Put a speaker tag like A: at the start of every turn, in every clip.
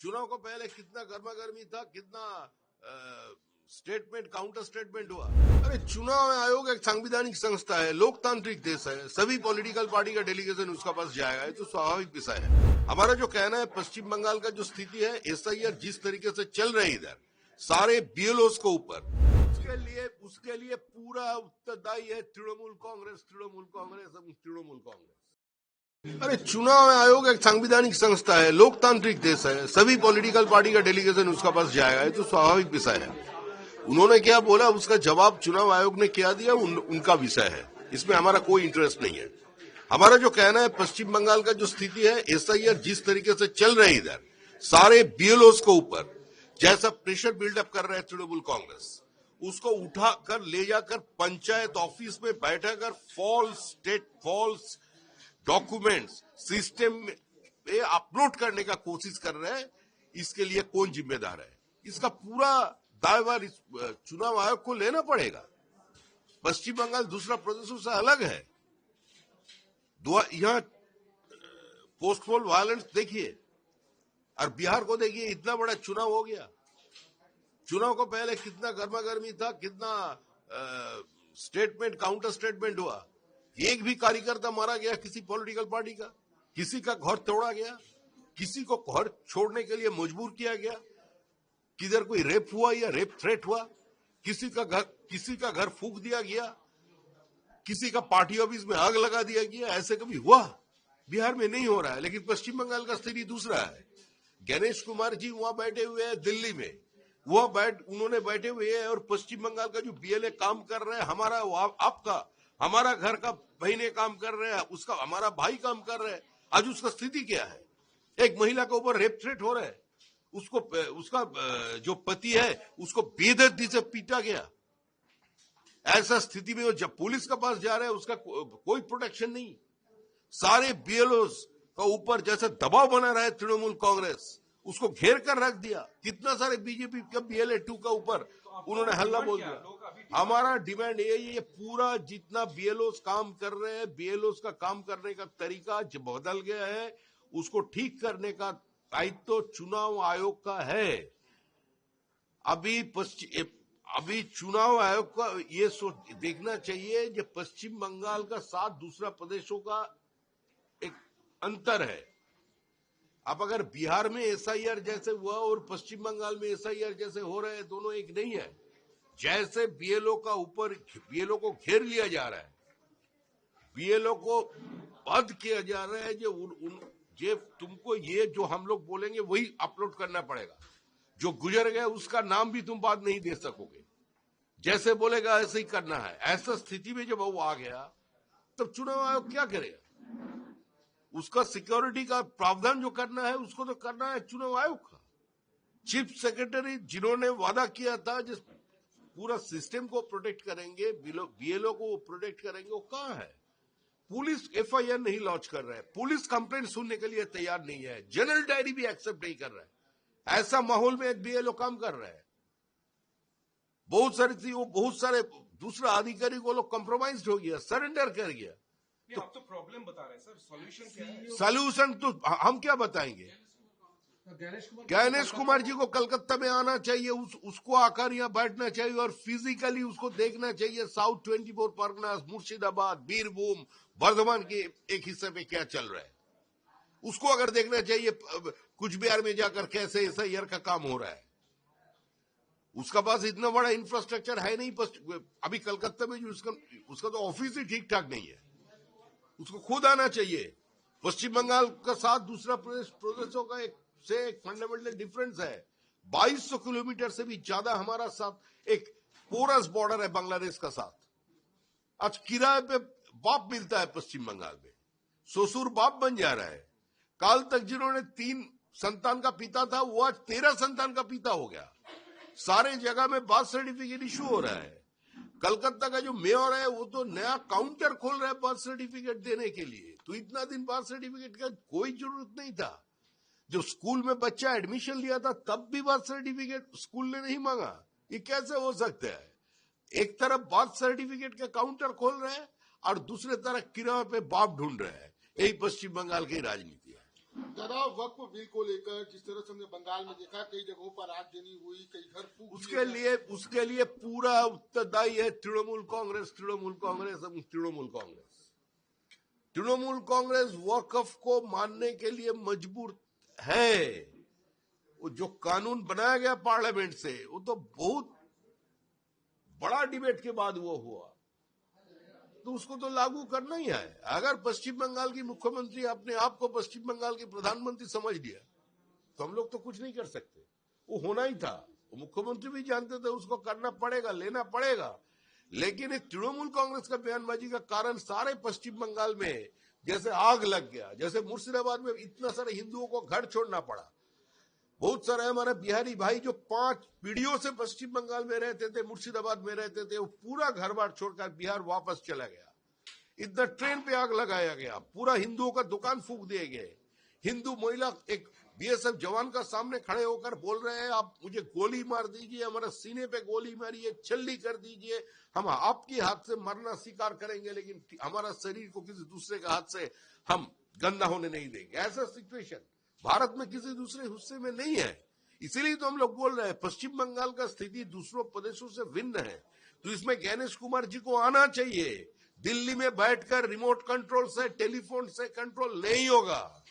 A: चुनाव को पहले कितना गर्मागर्मी था, कितना स्टेटमेंट काउंटर स्टेटमेंट हुआ। अरे चुनाव आयोग एक संवैधानिक संस्था है, लोकतांत्रिक देश है, सभी पॉलिटिकल पार्टी का डेलीगेशन उसका पास जाएगा, ये तो स्वाभाविक विषय है। हमारा जो कहना है, पश्चिम बंगाल का जो स्थिति है, एसआईआर जिस तरीके से चल रही है इधर सारे बीएलओस को ऊपर, उसके लिए पूरा उत्तरदायी है तृणमूल कांग्रेस। अरे चुनाव आयोग एक संवैधानिक संस्था है, लोकतांत्रिक देश है, सभी पॉलिटिकल पार्टी का डेलीगेशन उसका पास जाएगा, ये तो स्वाभाविक विषय है। उन्होंने क्या बोला, उसका जवाब चुनाव आयोग ने क्या दिया, उनका विषय है, इसमें हमारा कोई इंटरेस्ट नहीं है। हमारा जो कहना है, पश्चिम बंगाल का जो स्थिति है, एसआईआर जिस तरीके से चल रही है इधर सारे बीएलओस को ऊपर, जैसा प्रेशर बिल्डअप कर रहे हैं तृणमूल कांग्रेस, उसको उठाकर ले जाकर पंचायत ऑफिस में बैठाकर फॉल्स डॉक्यूमेंट्स सिस्टम में अपलोड करने का कोशिश कर रहे हैं। इसके लिए कौन जिम्मेदार है? इसका पूरा दायभार चुनाव आयोग को लेना पड़ेगा। पश्चिम बंगाल दूसरा प्रदेशों से अलग है। यहाँ पोस्टपोल वायलेंस देखिए, और बिहार को देखिए, इतना बड़ा चुनाव हो गया। चुनाव को पहले कितना गर्मागर्मी था, कितना स्टेटमेंट काउंटर स्टेटमेंट हुआ। एक भी कार्यकर्ता मारा गया किसी पॉलिटिकल पार्टी का, किसी का घर तोड़ा गया, किसी को घर छोड़ने के लिए मजबूर किया गया, किधर कोई रेप हुआ या रेप थ्रेट हुआ, किसी का घर फूंक दिया गया, किसी का पार्टी ऑफिस में आग लगा दिया गया। ऐसे कभी हुआ? बिहार में नहीं हो रहा है। लेकिन पश्चिम बंगाल का स्थिति दूसरा है। गणेश कुमार जी वहां बैठे हुए हैं दिल्ली में, उन्होंने बैठे हुए हैं, और पश्चिम बंगाल का जो बीएलए काम कर रहे हैं, हमारा आपका हमारा घर का बहने काम कर रहे हैं, उसका हमारा भाई काम कर रहे हैं। आज उसका स्थिति क्या है? एक महिला के ऊपर रेप थ्रेट हो रहा है, उसका जो पति है उसको बेदर्दी से पीटा गया। ऐसा स्थिति में वो जब पुलिस के पास जा रहा है, उसका कोई प्रोटेक्शन नहीं। सारे बीएलओस का ऊपर जैसे दबाव बना रहा है तृणमूल कांग्रेस, उसको घेर कर रख दिया। कितना सारे बीजेपी का बीएलए 2 का ऊपर उन्होंने हल्ला बोल दिया। हमारा डिमांड यही है, पूरा जितना बीएलओस काम कर रहे हैं, बीएलओस का काम करने का तरीका जो बदल गया है, उसको ठीक करने का दायित्व तो चुनाव आयोग का है। अभी चुनाव आयोग का ये देखना चाहिए कि पश्चिम बंगाल का साथ दूसरा प्रदेशों का एक अंतर है। अब अगर बिहार में एसआईआर जैसे हुआ और पश्चिम बंगाल में एसआईआर जैसे हो रहे हैं, दोनों एक नहीं है। जैसे बीएलओ को घेर लिया जा रहा है, बीएलओ को बंद किया जा रहा है, जो तुमको ये जो हम लोग बोलेंगे वही अपलोड करना पड़ेगा। जो गुजर गया उसका नाम भी तुम बाद नहीं दे सकोगे, जैसे बोलेगा ऐसे ही करना है। ऐसा स्थिति में जब वो आ गया, तब चुनाव आयोग क्या करेगा? उसका सिक्योरिटी का प्रावधान जो करना है, उसको तो करना है चुनाव आयोग का। चीफ सेक्रेटरी जिन्होंने वादा किया था जिस पूरा सिस्टम को प्रोटेक्ट करेंगे, बीएलओ को प्रोटेक्ट करेंगे, वो कहां है? पुलिस एफआईआर नहीं लॉन्च कर रहा है, पुलिस कंप्लेंट सुनने के लिए तैयार नहीं है, जनरल डायरी भी एक्सेप्ट नहीं कर रहा है। ऐसा माहौल में एक बीएलओ काम कर रहा है। बहुत सारे दूसरा अधिकारी को लोग कॉम्प्रोमाइज हो गया, सरेंडर कर गया।
B: तो आप तो प्रॉब्लम बता रहे हैं सर, सॉल्यूशन क्या है?
A: सॉल्यूशन तो हम क्या बताएंगे? गणेश कुमार जी को कलकत्ता में आना चाहिए, उसको आकर यहाँ बैठना चाहिए और फिजिकली उसको देखना चाहिए साउथ 24 परगनास, मुर्शिदाबाद, बीरभूम, बर्धमान के एक हिस्से में क्या चल रहा है। उसको अगर देखना चाहिए कुछ बिहार में जाकर कैसे एसआईआर का काम हो रहा है। उसका पास इतना बड़ा इंफ्रास्ट्रक्चर है नहीं। अभी कलकत्ता में जो उसका तो ऑफिस ही ठीक ठाक नहीं है, उसको खुद आना चाहिए। पश्चिम बंगाल का साथ दूसरा प्रदेशों का एक फंडामेंटल डिफरेंस है। 2200 किलोमीटर से भी ज्यादा हमारा साथ एक पोरस बॉर्डर है बांग्लादेश का साथ। आज किराए पे बाप मिलता है पश्चिम बंगाल में, ससुर बाप बन जा रहा है। काल तक जिन्होंने 3 संतान का पिता था, वो आज 13 संतान का पिता हो गया। सारे जगह में बर्थ सर्टिफिकेट इशू हो रहा है। कलकत्ता का जो मेयर है, वो तो नया काउंटर खोल रहा है बर्थ सर्टिफिकेट देने के लिए। तो इतना दिन बर्थ सर्टिफिकेट का कोई जरूरत नहीं था। जो स्कूल में बच्चा एडमिशन लिया था, तब भी बर्थ सर्टिफिकेट स्कूल ने नहीं मांगा। ये कैसे हो सकता है? एक तरफ बर्थ सर्टिफिकेट का काउंटर खोल रहे हैं और दूसरे तरफ किराए पे बाप ढूंढ रहे हैं। यही पश्चिम बंगाल की राजनीति है।
C: दादा वक्फ बिल को लेकर जिस तरह से हमने बंगाल में देखा, कई जगहों पर आगजनी हुई, कई घर फूक दिए
A: उसके लिए पूरा उत्तरदायी है तृणमूल कांग्रेस और तृणमूल कांग्रेस। तृणमूल कांग्रेस वक्फ को मानने के लिए मजबूर है। वो जो कानून बनाया गया पार्लियामेंट से, वो तो बहुत बड़ा डिबेट के बाद वो हुआ, तो उसको तो लागू करना ही है। अगर पश्चिम बंगाल की मुख्यमंत्री अपने आप को पश्चिम बंगाल की प्रधानमंत्री समझ लिया तो हम लोग तो कुछ नहीं कर सकते। वो होना ही था, वो मुख्यमंत्री भी जानते थे उसको करना पड़ेगा, लेना पड़ेगा। लेकिन तृणमूल कांग्रेस का बयानबाजी का कारण सारे पश्चिम बंगाल में जैसे आग लग गया। जैसे मुर्शिदाबाद में इतना सारे हिंदुओं को घर छोड़ना पड़ा। बहुत सारे हमारे बिहारी भाई जो 5 पीढ़ियों से पश्चिम बंगाल में रहते थे, मुर्शिदाबाद में रहते थे, वो पूरा घर बार छोड़कर बिहार वापस चला गया। इधर ट्रेन पे आग लगाया गया, पूरा हिंदुओं का दुकान फूंक दिए गए। हिंदू महिला एक बीएसएफ जवान का सामने खड़े होकर बोल रहे हैं, आप मुझे गोली मार दीजिए, हमारे सीने पे गोली मारिए, छल्ली कर दीजिए, हम आपके हाथ से मरना स्वीकार करेंगे, लेकिन हमारा शरीर को किसी दूसरे के हाथ से हम गंदा होने नहीं देंगे। ऐसा सिचुएशन भारत में किसी दूसरे हिस्से में नहीं है। इसीलिए तो हम लोग बोल रहे हैं पश्चिम बंगाल का स्थिति दूसरों प्रदेशों से भिन्न है। तो इसमें गणेश कुमार जी को आना चाहिए। दिल्ली में बैठकर रिमोट कंट्रोल से, टेलीफोन से कंट्रोल नहीं होगा।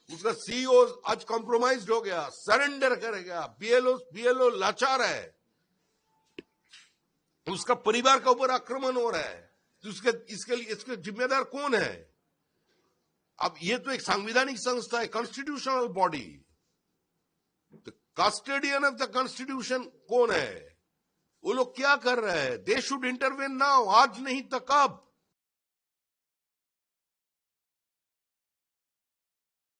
A: उसका सीईओ आज कॉम्प्रोमाइज हो गया, सरेंडर करेगा। बीएलओ लाचार है, उसका परिवार के ऊपर आक्रमण हो रहा है। तो इसके जिम्मेदार कौन है? अब ये तो एक संवैधानिक संस्था है, constitutional body. Custodian of the constitution कौन है? वो लोग क्या कर रहे हैं? दे शुड इंटरवेन नाउ, आज नहीं तो कब।